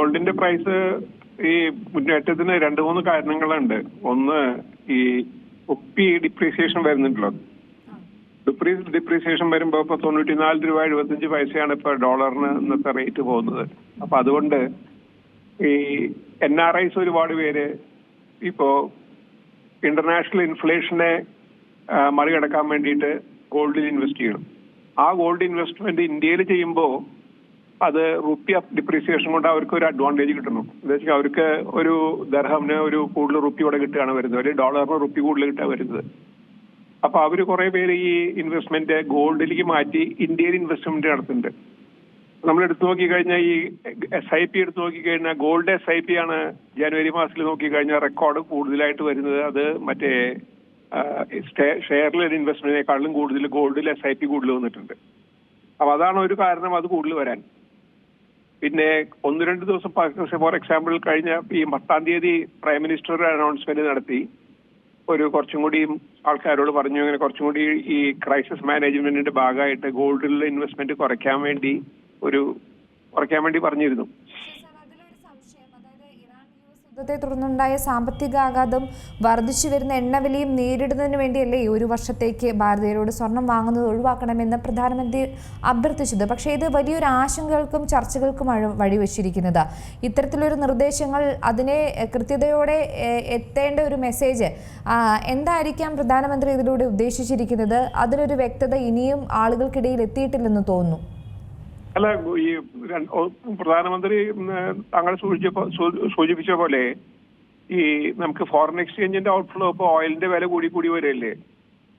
ഗോൾഡിന്റെ പ്രൈസ് ഈ മുന്നേറ്റത്തിന് 2-3 കാരണങ്ങളുണ്ട്. ഒന്ന്, ഈ റുപ്പി ഡിപ്രീസിയേഷൻ വരുന്നുണ്ടല്ലോ. ഡിപ്രീസിയേഷൻ വരുമ്പോൾ ഇപ്പൊ 94 രൂപ 75 പൈസയാണ് ഇപ്പൊ ഡോളറിന് ഇന്നത്തെ റേറ്റ് പോകുന്നത്. അപ്പൊ അതുകൊണ്ട് ഈ NRIs ഒരുപാട് പേര് ഇപ്പോ ഇന്റർനാഷണൽ ഇൻഫ്ലേഷനെ മറികടക്കാൻ വേണ്ടിയിട്ട് ഗോൾഡിൽ ഇൻവെസ്റ്റ് ചെയ്യണം. ആ ഗോൾഡ് ഇൻവെസ്റ്റ്മെന്റ് ഇന്ത്യയിൽ ചെയ്യുമ്പോൾ അത് റുപ്പി ഡിപ്രീസിയേഷൻ കൊണ്ട് അവർക്ക് ഒരു അഡ്വാൻറ്റേജ് കിട്ടുന്നു. എന്താ വെച്ചാൽ അവർക്ക് ഒരു ദർഹമിന് ഒരു കൂടുതൽ റുപ്പി ഇവിടെ കിട്ടുകയാണ് വരുന്നത്, ഒരു ഡോളറിന് റുപ്പി കൂടുതൽ കിട്ടുക വരുന്നത്. അപ്പൊ അവര് കുറെ പേര് ഈ ഇൻവെസ്റ്റ്മെന്റ് ഗോൾഡിലേക്ക് മാറ്റി ഇന്ത്യയിൽ ഇൻവെസ്റ്റ്മെന്റ് നടത്തുന്നുണ്ട്. നമ്മൾ എടുത്തു നോക്കിക്കഴിഞ്ഞാൽ ഈ SIP എടുത്തു നോക്കിക്കഴിഞ്ഞാൽ ഗോൾഡ് SIP ആണ് ജനുവരി മാസത്തിൽ നോക്കിക്കഴിഞ്ഞാൽ റെക്കോർഡ് കൂടുതലായിട്ട് വരുന്നത്. അത് മറ്റേ ഷെയറിൽ ഇൻവെസ്റ്റ്മെന്റിനേക്കാളും കൂടുതൽ ഗോൾഡിൽ SIP കൂടുതൽ വന്നിട്ടുണ്ട്. അപ്പൊ അതാണ് ഒരു കാരണം അത് കൂടുതൽ വരാൻ. പിന്നെ 1-2 ദിവസം ഫോർ എക്സാമ്പിൾ കഴിഞ്ഞ ഈ 10-ാം തീയതി പ്രൈം മിനിസ്റ്റർ അനൗൺസ്മെന്റ് നടത്തി ഒരു കുറച്ചും കൂടി ആൾക്കാരോട് പറഞ്ഞു, ഇങ്ങനെ കുറച്ചും കൂടി ഈ ക്രൈസിസ് മാനേജ്മെന്റിന്റെ ഭാഗമായിട്ട് ഗോൾഡിലുള്ള ഇൻവെസ്റ്റ്മെന്റ് കുറയ്ക്കാൻ വേണ്ടി പറഞ്ഞിരുന്നു. യുദ്ധത്തെ തുടർന്നുണ്ടായ സാമ്പത്തിക ആഘാതം, വർദ്ധിച്ചു വരുന്ന എണ്ണവിലയും നേരിടുന്നതിന് വേണ്ടിയല്ലേ ഒരു വർഷത്തേക്ക് ഭാരതീയരോട് സ്വർണം വാങ്ങുന്നത് ഒഴിവാക്കണമെന്ന് പ്രധാനമന്ത്രി അഭ്യർത്ഥിച്ചത്. പക്ഷേ ഇത് വലിയൊരു ആശങ്കകൾക്കും ചർച്ചകൾക്കും വഴിവെച്ചിരിക്കുന്നത്. ഇത്തരത്തിലൊരു നിർദ്ദേശങ്ങൾ, അതിനെ കൃത്യതയോടെ എത്തേണ്ട ഒരു മെസ്സേജ് എന്തായിരിക്കാം പ്രധാനമന്ത്രി ഇതിലൂടെ ഉദ്ദേശിച്ചിരിക്കുന്നത്? അതിലൊരു വ്യക്തത ഇനിയും ആളുകൾക്കിടയിൽ എത്തിയിട്ടില്ലെന്ന് തോന്നുന്നു. അല്ല, ഈ പ്രധാനമന്ത്രി താങ്കൾ സൂചിപ്പിച്ച പോലെ ഈ നമുക്ക് ഫോറിൻ എക്സ്ചേഞ്ചിന്റെ ഔട്ട്ഫ്ലോ ഇപ്പോൾ ഓയിലിന്റെ വില കൂടി വരില്ലേ.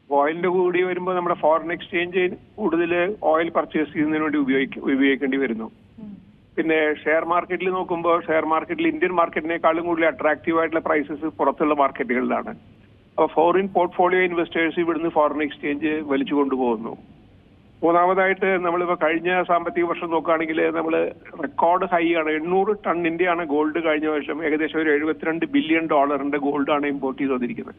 ഓയിലിന്റെ കൂടി വരുമ്പോൾ നമ്മുടെ ഫോറിൻ എക്സ്ചേഞ്ച് കൂടുതൽ ഓയിൽ പർച്ചേസ് ചെയ്യുന്നതിന് വേണ്ടി ഉപയോഗിക്കേണ്ടി വരുന്നു. പിന്നെ ഷെയർ മാർക്കറ്റിൽ നോക്കുമ്പോൾ ഷെയർ മാർക്കറ്റിൽ ഇന്ത്യൻ മാർക്കറ്റിനേക്കാളും കൂടുതൽ അട്രാക്റ്റീവ് ആയിട്ടുള്ള പ്രൈസസ് പുറത്തുള്ള മാർക്കറ്റുകളിലാണ്. അപ്പോൾ ഫോറിൻ പോർട്ട്ഫോളിയോ ഇൻവെസ്റ്റേഴ്സ് ഇവിടുന്ന് ഫോറിൻ എക്സ്ചേഞ്ച് വലിച്ചു കൊണ്ടുപോകുന്നു. മൂന്നാമതായിട്ട് നമ്മളിപ്പോ കഴിഞ്ഞ സാമ്പത്തിക വർഷം നോക്കുകയാണെങ്കിൽ നമ്മൾ റെക്കോർഡ് ഹൈ ആണ്. 800 ടണ്ണിന്റെയാണ് ഗോൾഡ് കഴിഞ്ഞ വർഷം. ഏകദേശം ഒരു $72 ബില്യൺ ഗോൾഡാണ് ഇമ്പോർട്ട് ചെയ്ത് വന്നിരിക്കുന്നത്.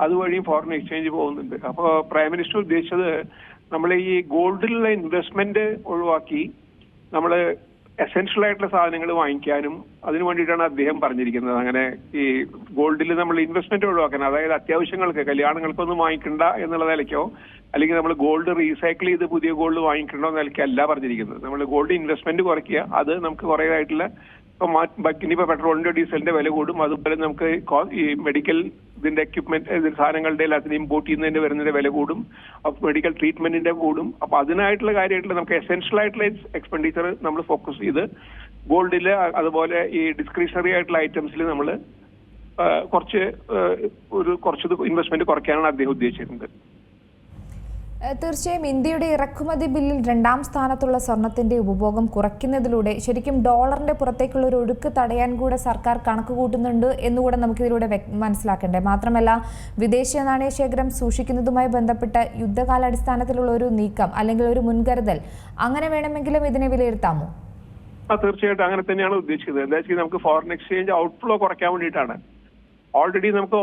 അതുവഴി ഫോറിൻ എക്സ്ചേഞ്ച് പോകുന്നുണ്ട്. അപ്പോൾ പ്രൈം മിനിസ്റ്റർ ഉദ്ദേശിച്ചത് നമ്മൾ ഈ ഗോൾഡിലുള്ള ഇൻവെസ്റ്റ്മെന്റ് ഒഴിവാക്കി നമ്മൾ എസെൻഷ്യൽ ആയിട്ടുള്ള സാധനങ്ങൾ വാങ്ങിക്കാനും അതിനു വേണ്ടിയിട്ടാണ് അദ്ദേഹം പറഞ്ഞിരിക്കുന്നത്. അങ്ങനെ ഈ ഗോൾഡിൽ നമ്മൾ ഇൻവെസ്റ്റ്മെന്റ് ഒഴിവാക്കാൻ, അതായത് അത്യാവശ്യങ്ങൾക്ക് കല്യാണങ്ങൾക്കൊന്നും വാങ്ങിക്കണ്ട എന്നുള്ള നിലയ്ക്കോ അല്ലെങ്കിൽ നമ്മൾ ഗോൾഡ് റീസൈക്കിൾ ചെയ്ത് പുതിയ ഗോൾഡ് വാങ്ങിക്കണോ എന്ന നിലയ്ക്കല്ല പറഞ്ഞിരിക്കുന്നത്. നമ്മൾ ഗോൾഡ് ഇൻവെസ്റ്റ്മെന്റ് കുറയ്ക്കുക, അത് നമുക്ക് കുറേ ആയിട്ടുള്ള ഇനിയിപ്പോ പെട്രോളിന്റെ ഡീസലിന്റെ വില കൂടും, അതുപോലെ നമുക്ക് ഈ മെഡിക്കൽ ഇതിന്റെ എക്യുപ്മെന്റ് സാധനങ്ങളുടെ എല്ലാത്തിനും ഇമ്പോർട്ട് ചെയ്യുന്നതിന്റെ വരുന്നതിന്റെ വില കൂടും, മെഡിക്കൽ ട്രീറ്റ്മെന്റിന്റെ കൂടും. അപ്പൊ അതിനായിട്ടുള്ള കാര്യമായിട്ടുള്ള നമുക്ക് എസെൻഷ്യൽ ആയിട്ടുള്ള എക്സ്പെൻഡിച്ചർ നമ്മൾ ഫോക്കസ് ചെയ്ത് ഗോൾഡില് അതുപോലെ ഈ ഡിസ്ക്രിഷണറി ആയിട്ടുള്ള ഐറ്റംസിൽ നമ്മൾ കുറച്ച് ഇൻവെസ്റ്റ്മെന്റ് കുറയ്ക്കാനാണ് അദ്ദേഹം ഉദ്ദേശിച്ചിരുന്നത്. തീർച്ചയായും ഇന്ത്യയുടെ ഇറക്കുമതി ബില്ലിൽ 2-ാം സ്ഥാനത്തുള്ള സ്വർണത്തിന്റെ ഉപഭോഗം കുറയ്ക്കുന്നതിലൂടെ ശരിക്കും ഡോളറിന്റെ പുറത്തേക്കുള്ള ഒരു ഒഴുക്ക് തടയാൻ കൂടെ സർക്കാർ കണക്ക് കൂട്ടുന്നുണ്ട് എന്നുകൂടെ നമുക്കിതിലൂടെ മനസ്സിലാക്കണ്ടേ? മാത്രമല്ല, വിദേശ നാണയ ശേഖരം സൂക്ഷിക്കുന്നതുമായി ബന്ധപ്പെട്ട യുദ്ധകാലാടിസ്ഥാനത്തിലുള്ള ഒരു നീക്കം അല്ലെങ്കിൽ ഒരു മുൻകരുതൽ, അങ്ങനെ വേണമെങ്കിലും ഇതിനെ വിലയിരുത്താമോ? തീർച്ചയായിട്ടും അങ്ങനെ തന്നെയാണ് ഉദ്ദേശിക്കുന്നത്. എന്താ വെച്ചാൽ നമുക്ക് ഫോറിൻ എക്സ്ചേഞ്ച് ഔട്ട്ഫ്ലോ കുറയ്ക്കാൻ വേണ്ടിയിട്ടാണ്. ഓൾറെഡി നമുക്ക്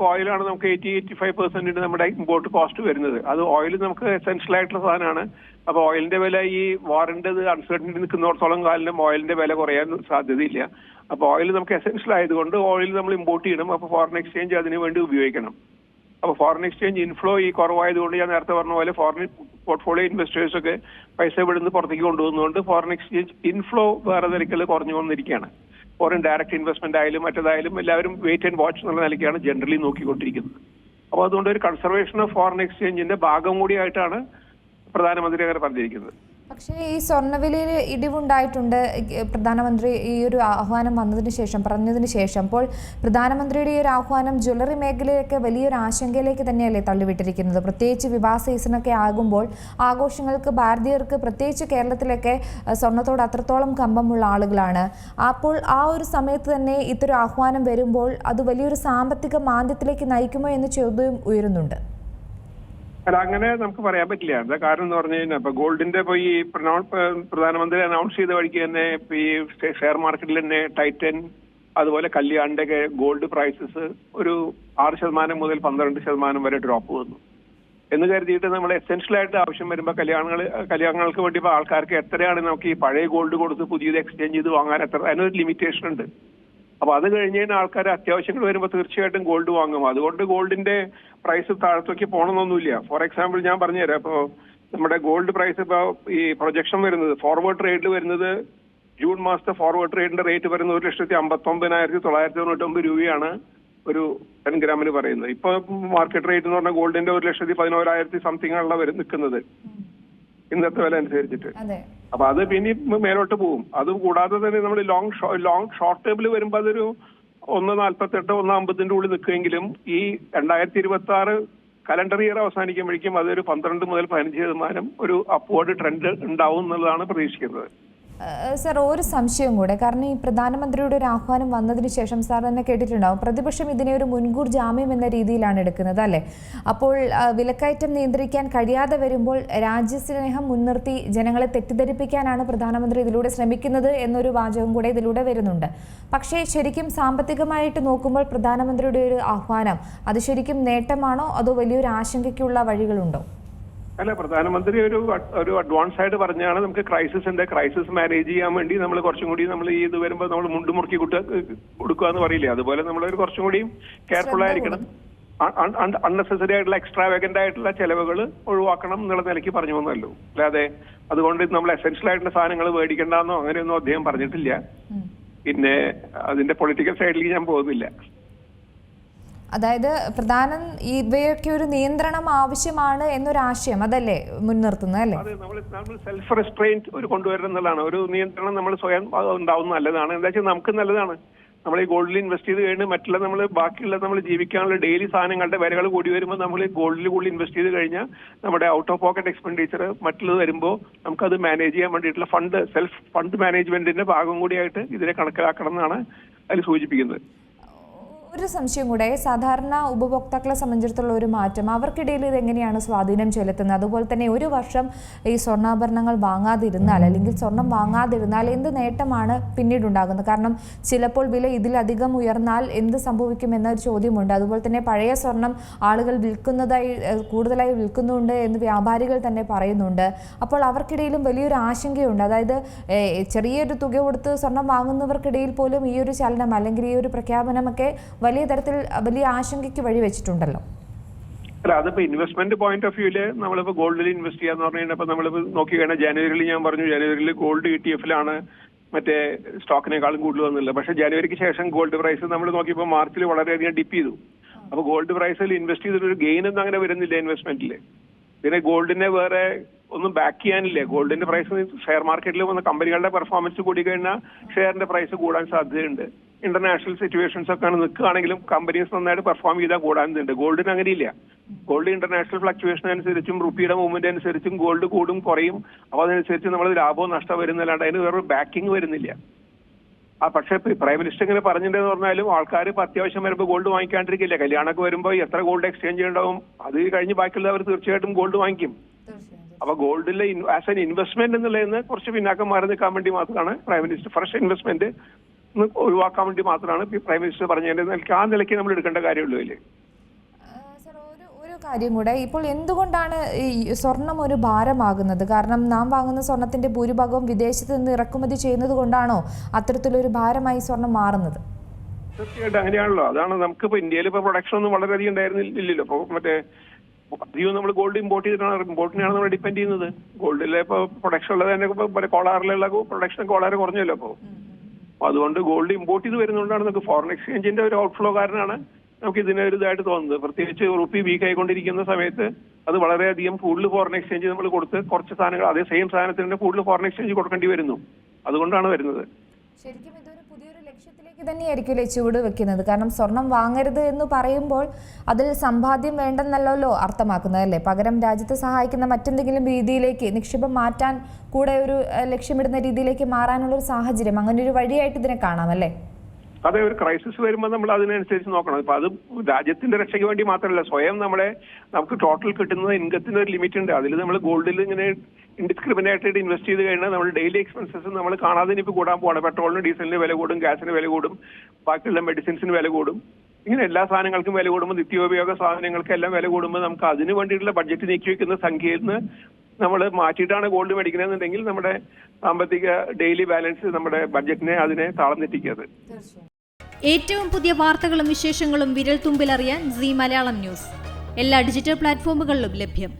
ഓയിലാണ് നമുക്ക് 80-85% നമ്മുടെ ഇമ്പോർട്ട് കോസ്റ്റ് വരുന്നത്. അത് ഓയിൽ നമുക്ക് എസെൻഷ്യൽ ആയിട്ടുള്ള സാധനമാണ്. അപ്പൊ ഓയിലിന്റെ വില ഈ വാറിന്റെ അൺസർട്ടനിറ്റി നിൽക്കുന്നിടത്തോളം കാലം ഓയിലിന്റെ വില കുറയാൻ സാധ്യതയില്ല. അപ്പൊ ഓയിൽ നമുക്ക് എസെൻഷ്യൽ ആയതുകൊണ്ട് ഓയിൽ നമ്മൾ ഇമ്പോർട്ട് ചെയ്യണം. അപ്പൊ ഫോറിൻ എക്സ്ചേഞ്ച് അതിനു വേണ്ടി ഉപയോഗിക്കണം. അപ്പൊ ഫോറിൻ എക്സ്ചേഞ്ച് ഇൻഫ്ലോ ഈ കുറവായതുകൊണ്ട് ഞാൻ നേരത്തെ പറഞ്ഞ പോലെ ഫോറിൻ പോർട്ട്ഫോളിയോ ഇൻവെസ്റ്റേഴ്സ് ഒക്കെ പൈസ ഇവിടുന്ന് പുറത്തേക്ക് കൊണ്ടുപോകുന്നതുകൊണ്ട് ഫോറിൻ എക്സ്ചേഞ്ച് ഇൻഫ്ലോ വേറെ നിലയ്ക്കൽ കുറഞ്ഞു വന്നിരിക്കുകയാണ്. ഫോറിൻ ഡയറക്റ്റ് ഇൻവെസ്റ്റ്മെന്റ് ആയാലും മറ്റേതായാലും എല്ലാവരും വെയിറ്റ് ആൻഡ് വാച്ച് എന്നുള്ള നിലയ്ക്കാണ് ജനറലി നോക്കിക്കൊണ്ടിരിക്കുന്നത്. അപ്പോൾ അതുകൊണ്ട് ഒരു കൺസർവേഷൻ ഓഫ് ഫോറിൻ എക്സ്ചേഞ്ചിന്റെ ഭാഗം കൂടിയായിട്ടാണ് പ്രധാനമന്ത്രി അങ്ങനെ പറഞ്ഞിരിക്കുന്നത്. പക്ഷേ ഈ സ്വർണ്ണവിലയിൽ ഇടിവുണ്ടായിട്ടുണ്ട്. പ്രധാനമന്ത്രി ഈ ഒരു ആഹ്വാനം പറഞ്ഞതിന് ശേഷം അപ്പോൾ പ്രധാനമന്ത്രിയുടെ ഈ ഒരു ആഹ്വാനം ജ്വല്ലറി മേഖലയൊക്കെ വലിയൊരു ആശങ്കയിലേക്ക് തന്നെയല്ലേ തള്ളിവിട്ടിരിക്കുന്നത്? പ്രത്യേകിച്ച് വിവാഹ സീസണൊക്കെ ആകുമ്പോൾ ആഘോഷങ്ങൾക്ക് ഭാരതീയർക്ക്, പ്രത്യേകിച്ച് കേരളത്തിലൊക്കെ സ്വർണ്ണത്തോട് അത്രത്തോളം കമ്പമുള്ള ആളുകളാണ്. അപ്പോൾ ആ ഒരു സമയത്ത് തന്നെ ഇത്തരം ആഹ്വാനം വരുമ്പോൾ അത് വലിയൊരു സാമ്പത്തിക മാന്ദ്യത്തിലേക്ക് നയിക്കുമോ എന്ന ചോദ്യം ഉയരുന്നുണ്ട്. അല്ല, അങ്ങനെ നമുക്ക് പറയാൻ പറ്റില്ല. എന്താ കാരണം എന്ന് പറഞ്ഞു കഴിഞ്ഞാൽ ഇപ്പൊ ഗോൾഡിന്റെ ഇപ്പൊ ഈ പ്രധാനമന്ത്രി അനൗൺസ് ചെയ്ത വഴിക്ക് തന്നെ ഇപ്പൊ ഈ ഷെയർ മാർക്കറ്റിൽ തന്നെ ടൈറ്റൻ അതുപോലെ കല്യാണിന്റെ ഒക്കെ ഗോൾഡ് പ്രൈസസ് ഒരു 6% മുതൽ 12% വരെ ഡ്രോപ്പ് വന്നു. എന്ന് കരുതിയിട്ട് നമ്മൾ എസെൻഷ്യൽ ആയിട്ട് ആവശ്യം വരുമ്പോൾ കല്യാണങ്ങൾക്ക് വേണ്ടി ഇപ്പോൾ ആൾക്കാർക്ക് എത്രയാണ് നമുക്ക് ഈ പഴയ ഗോൾഡ് കൊടുത്ത് പുതിയത് എക്സ്ചേഞ്ച് ചെയ്ത് വാങ്ങാൻ അതിനൊരു ലിമിറ്റേഷൻ ഉണ്ട്. അപ്പൊ അത് കഴിഞ്ഞ് കഴിഞ്ഞാൽ ആൾക്കാർ അത്യാവശ്യങ്ങൾ വരുമ്പോൾ തീർച്ചയായിട്ടും ഗോൾഡ് വാങ്ങും. അതുകൊണ്ട് ഗോൾഡിന്റെ പ്രൈസ് താഴത്തേക്ക് പോകണമെന്നൊന്നുമില്ല. ഫോർ എക്സാമ്പിൾ ഞാൻ പറഞ്ഞുതരാം. ഇപ്പോൾ നമ്മുടെ ഗോൾഡ് പ്രൈസ് ഇപ്പോൾ ഈ പ്രൊജക്ഷൻ വരുന്നത് ഫോർവേഡ് ട്രേഡിൽ വരുന്നത് ജൂൺ മാസത്തെ ഫോർവേഡ് ട്രേഡിന്റെ റേറ്റ് വരുന്നത് 1,59,999 രൂപയാണ് ഒരു 10 ഗ്രാമിന് പറയുന്നത്. ഇപ്പൊ മാർക്കറ്റ് റേറ്റ് എന്ന് പറഞ്ഞാൽ ഗോൾഡിന്റെ 1,11,000 സംതിങ് ആണല്ലോ നിൽക്കുന്നത് ഇന്നത്തെ വില അനുസരിച്ചിട്ട്. അപ്പൊ അത് പിന്നെ മേലോട്ട് പോകും. അത് കൂടാതെ തന്നെ നമ്മൾ ലോങ് ഷോർട്ട് ടേബിൾ വരുമ്പോൾ അതൊരു 1,48 1,50 ഉള്ളിൽ നിൽക്കുമെങ്കിലും ഈ 2026 കലണ്ടർ ഇയർ അവസാനിക്കുമ്പോഴേക്കും അതൊരു 12 മുതൽ 15% ഒരു അപ്വേർഡ് ട്രെൻഡ് ഉണ്ടാവും എന്നുള്ളതാണ് പ്രതീക്ഷിക്കുന്നത്. സർ, ഒരു സംശയം കൂടെ. കാരണം ഈ പ്രധാനമന്ത്രിയുടെ ഒരു ആഹ്വാനം വന്നതിന് ശേഷം സാർ തന്നെ കേട്ടിട്ടുണ്ടാവും, പ്രതിപക്ഷം ഇതിനെ ഒരു മുൻകൂർ ജാമ്യം എന്ന രീതിയിലാണ് എടുക്കുന്നത് അല്ലേ? അപ്പോൾ വിലക്കയറ്റം നിയന്ത്രിക്കാൻ കഴിയാതെ വരുമ്പോൾ രാജ്യസ്നേഹം മുൻനിർത്തി ജനങ്ങളെ തെറ്റിദ്ധരിപ്പിക്കാനാണ് പ്രധാനമന്ത്രി ഇതിലൂടെ ശ്രമിക്കുന്നത് എന്നൊരു വാചകം കൂടെ ഇതിലൂടെ വരുന്നുണ്ട്. പക്ഷേ ശരിക്കും സാമ്പത്തികമായിട്ട് നോക്കുമ്പോൾ പ്രധാനമന്ത്രിയുടെ ഒരു ആഹ്വാനം അത് ശരിക്കും നേട്ടമാണോ അതോ വലിയൊരു ആശങ്കയ്ക്കുള്ള വഴികളുണ്ടോ? അല്ല, പ്രധാനമന്ത്രി ഒരു അഡ്വാൻസ് ആയിട്ട് പറഞ്ഞാണ് നമുക്ക് ക്രൈസിസ് മാനേജ് ചെയ്യാൻ വേണ്ടി നമ്മൾ കുറച്ചും കൂടി നമ്മൾ ഈ ഇത് വരുമ്പോൾ നമ്മൾ മുണ്ടുമുറുക്കി കൊടുക്കുക എന്ന് പറയില്ലേ, അതുപോലെ നമ്മളൊരു കുറച്ചും കൂടി കെയർഫുൾ ആയിരിക്കണം. അൺനെസസറി ആയിട്ടുള്ള എക്സ്ട്രാവേഗന്റ് ആയിട്ടുള്ള ചെലവുകൾ ഒഴിവാക്കണം എന്നുള്ള നിലയ്ക്ക് പറഞ്ഞു വന്നല്ലോ. അല്ലാതെ അതുകൊണ്ട് നമ്മൾ എസെൻഷ്യൽ ആയിട്ടുള്ള സാധനങ്ങൾ മേടിക്കണ്ടെന്നോ അങ്ങനെയൊന്നും അദ്ദേഹം പറഞ്ഞിട്ടില്ല. പിന്നെ അതിന്റെ പൊളിറ്റിക്കൽ സൈഡിലേക്ക് ഞാൻ പോകുന്നില്ല. അതായത് പ്രധാനം ഇവയൊക്കെ ഒരു നിയന്ത്രണം ആവശ്യമാണ് എന്നൊരാശയം അതല്ലേ മുൻനിർത്തുന്നത് അല്ലേ? അതെ, നമ്മൾ സെൽഫ് റെസ്ട്രെയിന്റ് ഒരു കൊണ്ടുവരണം എന്നുള്ളതാണ്. ഒരു നിയന്ത്രണം നമ്മൾ സ്വയം ഉണ്ടാവുന്ന നല്ലതാണ്. എന്താ വെച്ചാൽ നമുക്ക് നല്ലതാണ്. നമ്മൾ ഈ ഗോൾഡിൽ ഇൻവെസ്റ്റ് ചെയ്ത് കഴിഞ്ഞ് മറ്റുള്ള നമ്മൾ ബാക്കിയുള്ള നമ്മൾ ജീവിക്കാനുള്ള ഡെയിലി സാധനങ്ങളുടെ വിലകൾ കൂടി വരുമ്പോൾ നമ്മൾ ഗോൾഡിൽ കൂടുതൽ ഇൻവെസ്റ്റ് ചെയ്ത് കഴിഞ്ഞാൽ നമ്മുടെ ഔട്ട് ഓഫ് പോക്കറ്റ് എക്സ്പെൻഡിച്ചർ മറ്റുള്ളത് വരുമ്പോൾ നമുക്കത് മാനേജ് ചെയ്യാൻ വേണ്ടിയിട്ടുള്ള സെൽഫ് ഫണ്ട് മാനേജ്മെന്റിന്റെ ഭാഗം കൂടിയായിട്ട് ഇതിനെ കണക്കിലാക്കണം എന്നാണ് അതിൽ സൂചിപ്പിക്കുന്നത്. ഒരു സംശയം കൂടെ, സാധാരണ ഉപഭോക്താക്കളെ സംബന്ധിച്ചിടത്തോളം ഒരു മാറ്റം അവർക്കിടയിൽ ഇത് എങ്ങനെയാണ് സ്വാധീനം ചെലുത്തുന്നത്? അതുപോലെ തന്നെ ഒരു വർഷം ഈ സ്വർണ്ണാഭരണങ്ങൾ വാങ്ങാതിരുന്നാൽ അല്ലെങ്കിൽ സ്വർണം വാങ്ങാതിരുന്നാൽ എന്ത് നേട്ടമാണ് പിന്നീട് ഉണ്ടാകുന്നത്? കാരണം ചിലപ്പോൾ വില ഇതിലധികം ഉയർന്നാൽ എന്ത് സംഭവിക്കുമെന്നൊരു ചോദ്യമുണ്ട്. അതുപോലെ തന്നെ പഴയ സ്വർണം ആളുകൾ കൂടുതലായി വിൽക്കുന്നുണ്ട് എന്ന് വ്യാപാരികൾ തന്നെ പറയുന്നുണ്ട്. അപ്പോൾ അവർക്കിടയിലും വലിയൊരു ആശങ്കയുണ്ട്. അതായത് ചെറിയൊരു തുക കൊടുത്ത് സ്വർണം വാങ്ങുന്നവർക്കിടയിൽ പോലും ഈ ഒരു ചലനം അല്ലെങ്കിൽ ഈ ഒരു പ്രഖ്യാപനമൊക്കെ വലിയ തരത്തിൽ വലിയ ആശങ്കയ്ക്ക് വഴിവെച്ചിട്ടുണ്ടല്ലോ. അല്ല, അതിപ്പോ ഇൻവെസ്റ്റ്മെന്റ് പോയിന്റ് ഓഫ് വ്യൂല് നമ്മളിപ്പോ ഗോൾഡിൽ ഇൻവെസ്റ്റ് ചെയ്യാന്ന് പറഞ്ഞു കഴിഞ്ഞാൽ നമ്മളിപ്പോ നോക്കി കഴിഞ്ഞാൽ ജനുവരിയിൽ ഞാൻ പറഞ്ഞു ജനുവരിയിൽ ഗോൾഡ് ETF-ലാണ് മറ്റേ സ്റ്റോക്കിനേക്കാളും കൂടുതൽ വന്നില്ല. പക്ഷെ ജനുവരിക്ക് ശേഷം ഗോൾഡ് പ്രൈസ് നമ്മൾ നോക്കിയപ്പോൾ മാർച്ചിൽ വളരെയധികം ഡിപ്പ് ചെയ്തു. അപ്പൊ ഗോൾഡ് പ്രൈസിൽ ഇൻവെസ്റ്റ് ചെയ്തിട്ടൊരു ഗെയിൻ ഒന്നും അങ്ങനെ വരുന്നില്ല ഇൻവെസ്റ്റ്മെന്റിൽ. പിന്നെ ഗോൾഡിനെ വേറെ ഒന്നും ബാക്ക് ചെയ്യാനില്ല. ഗോൾഡിന്റെ പ്രൈസ് ഷെയർ മാർക്കറ്റിൽ വന്ന കമ്പനികളുടെ പെർഫോമൻസ് കൂടി കഴിഞ്ഞാൽ ഷെയറിന്റെ പ്രൈസ് കൂടാൻ സാധ്യതയുണ്ട്. ഇന്റർനാഷണൽ സിറ്റുവേഷൻസ് ഒക്കെ നിൽക്കുകയാണെങ്കിലും കമ്പനീസ് നന്നായിട്ട് പെർഫോം ചെയ്താൽ കൂടാനുണ്ട്. ഗോൾഡിന് അങ്ങനെയില്ല. ഗോൾഡ് ഇന്റർനാഷണൽ ഫ്ലക്ച്വേഷൻ അനുസരിച്ചും റുപ്പിയുടെ മൂവ്മെന്റ് അനുസരിച്ചും ഗോൾഡ് കൂടും കുറയും. അപ്പൊ അതനുസരിച്ച് നമ്മൾ ലാഭവും നഷ്ടം വരുന്നില്ലാണ്ട് അതിന് വേറൊരു ബാക്കിംഗ് വരുന്നില്ല. പക്ഷേ പ്രൈം മിനിസ്റ്റർ ഇങ്ങനെ പറഞ്ഞിട്ടുണ്ടെന്ന് പറഞ്ഞാലും ആൾക്കാർ ഇപ്പൊ അത്യാവശ്യം വരുമ്പോൾ ഗോൾഡ് വാങ്ങിക്കാണ്ടിരിക്കില്ല. കല്യാണമൊക്കെ വരുമ്പോൾ എത്ര ഗോൾഡ് എക്സ്ചേഞ്ച് ഉണ്ടാവും, അത് കഴിഞ്ഞ് ബാക്കിയുള്ളവർ തീർച്ചയായിട്ടും ഗോൾഡ് വാങ്ങിക്കും. അപ്പൊ ഗോൾഡിൽ ആസ് എൻ ഇൻവെസ്റ്റ്മെന്റ് എന്നുള്ളതിന് കുറച്ച് പിന്നാക്കം മാറി നിൽക്കാൻ വേണ്ടി മാത്രമാണ് പ്രൈം മിനിസ്റ്റർ ഫ്രഷ് ഇൻവെസ്റ്റ്മെന്റ് ഒഴിവാക്കാൻ വേണ്ടി മാത്രമാണ് പ്രൈം മിനിസ്റ്റർ പറഞ്ഞതിന്റെ ആ നിലയ്ക്ക് നമ്മൾ എടുക്കേണ്ട കാര്യമുള്ളൂ. അതില് ഒരു കാര്യം കൂടെ, ഇപ്പോൾ എന്തുകൊണ്ടാണ് ഈ സ്വർണം ഒരു ഭാരമാകുന്നത്? കാരണം നാം വാങ്ങുന്ന സ്വർണത്തിന്റെ ഭൂരിഭാഗവും വിദേശത്ത് നിന്ന് ഇറക്കുമതി ചെയ്യുന്നത് കൊണ്ടാണോ അത്തരത്തിലൊരു ഭാരമായി സ്വർണം മാറുന്നത്? തീർച്ചയായിട്ടും അങ്ങനെയാണല്ലോ. അതാണ് നമുക്കിപ്പോ ഇന്ത്യയിൽ ഇപ്പൊ പ്രൊഡക്ഷൻ ഒന്നും വളരെയധികം ഉണ്ടായിരുന്നില്ലല്ലോ. ഇപ്പൊ മറ്റേ അധികം നമ്മൾ ഗോൾഡ് ഇമ്പോർട്ട് ചെയ്തിട്ടാണ്, ഇമ്പോർട്ടിനെയാണ് നമ്മൾ ഡിപ്പെൻഡ് ചെയ്യുന്നത്. ഗോൾഡിലെ ഇപ്പൊ പ്രൊഡക്ഷൻ ഉള്ളത് തന്നെ ഇപ്പൊ കോളാറിലുള്ള പ്രൊഡക്ഷൻ വളരെ കുറഞ്ഞല്ലോ. അപ്പൊ അതുകൊണ്ട് ഗോൾഡ് ഇമ്പോർട്ട് ചെയ്ത് വരുന്നതുകൊണ്ടാണ് നമുക്ക് ഫോറിൻ എക്സ്ചേഞ്ചിന്റെ ഒരു ഔട്ട്ഫ്ലോ കാരണമാണ് നമുക്ക് ഇതിനൊരു ഇതായിട്ട് തോന്നുന്നത്. പ്രത്യേകിച്ച് റുപ്പി വീക്ക് ആയിക്കൊണ്ടിരിക്കുന്ന സമയത്ത് അത് വളരെയധികം കൂടുതൽ ഫോറിൻ എക്സ്ചേഞ്ച് നമ്മൾ കൊടുത്ത് കുറച്ച് സാധനങ്ങൾ അതേ സെയിം സാധനത്തിന് കൂടുതൽ ഫോറിൻ എക്സ്ചേഞ്ച് കൊടുക്കേണ്ടി വരുന്നു. അതുകൊണ്ടാണ് വരുന്നത്. ശരിക്കും ഇതൊരു പുതിയൊരു ലക്ഷ്യത്തിലേക്ക് തന്നെയായിരിക്കുമല്ലേ ചുവട് വെക്കുന്നത്? കാരണം സ്വർണം വാങ്ങരുത് എന്ന് പറയുമ്പോൾ അതിൽ സമ്പാദ്യം വേണ്ടെന്നല്ലോ അർത്ഥമാക്കുന്നത് അല്ലേ? പകരം രാജ്യത്തെ സഹായിക്കുന്ന മറ്റെന്തെങ്കിലും രീതിയിലേക്ക് നിക്ഷേപം മാറ്റാൻ കൂടെ ഒരു ലക്ഷ്യമിടുന്ന രീതിയിലേക്ക് മാറാനുള്ള ഒരു സാഹചര്യം, അങ്ങനെ ഒരു വഴിയായിട്ട് ഇതിനെ കാണാമല്ലേ? അതെ, ഒരു ക്രൈസിസ് വരുമ്പോൾ നമ്മൾ അതിനനുസരിച്ച് നോക്കണം. ഇപ്പൊ അത് രാജ്യത്തിന്റെ രക്ഷയ്ക്ക് വേണ്ടി മാത്രമല്ല, സ്വയം നമുക്ക് ടോട്ടൽ കിട്ടുന്ന ഇൻകത്തിന് ഒരു ലിമിറ്റ് ഉണ്ട്. അതിൽ നമ്മൾ ഗോൾഡിൽ ഇങ്ങനെ ഇൻഡിസ്ക്രിമിനേറ്റ് ആയിട്ട് ഇൻവെസ്റ്റ് ചെയ്ത് കഴിഞ്ഞാൽ നമ്മൾ ഡെയിലി എക്സ്പെൻസസ് നമ്മൾ കാണാതെ ഇനിയിപ്പോൾ കൂടാൻ പോകണം. പെട്രോളിന് ഡീസലിന് വില കൂടും, ഗ്യാസിന് വില കൂടും, ബാക്കിയുള്ള മെഡിസിൻസിന് വില കൂടും. ഇങ്ങനെ എല്ലാ സാധനങ്ങൾക്കും വില കൂടുമ്പോൾ നിത്യോപയോഗ സാധനങ്ങൾക്കെല്ലാം വില കൂടുമ്പോൾ നമുക്ക് അതിന് വേണ്ടിയിട്ടുള്ള ബഡ്ജറ്റ് നീക്കി വെക്കുന്ന സംഖ്യയിൽ നിന്ന് നമ്മൾ മാറ്റിയിട്ടാണ് ഗോൾഡ് മേടിക്കണമെന്നുണ്ടെങ്കിൽ നമ്മുടെ സാമ്പത്തിക ഡെയിലി ബാലൻസ് നമ്മുടെ ബഡ്ജറ്റിനെ അതിനെ താളം തെറ്റിക്കരുത്. ഏറ്റവും പുതിയ വാർത്തകളും വിശേഷങ്ങളും വിരൽ തുമ്പിലറിയാൻ സീ മലയാളം ന്യൂസ് എല്ലാ ഡിജിറ്റൽ പ്ലാറ്റ്ഫോമുകളിലും ലഭ്യം.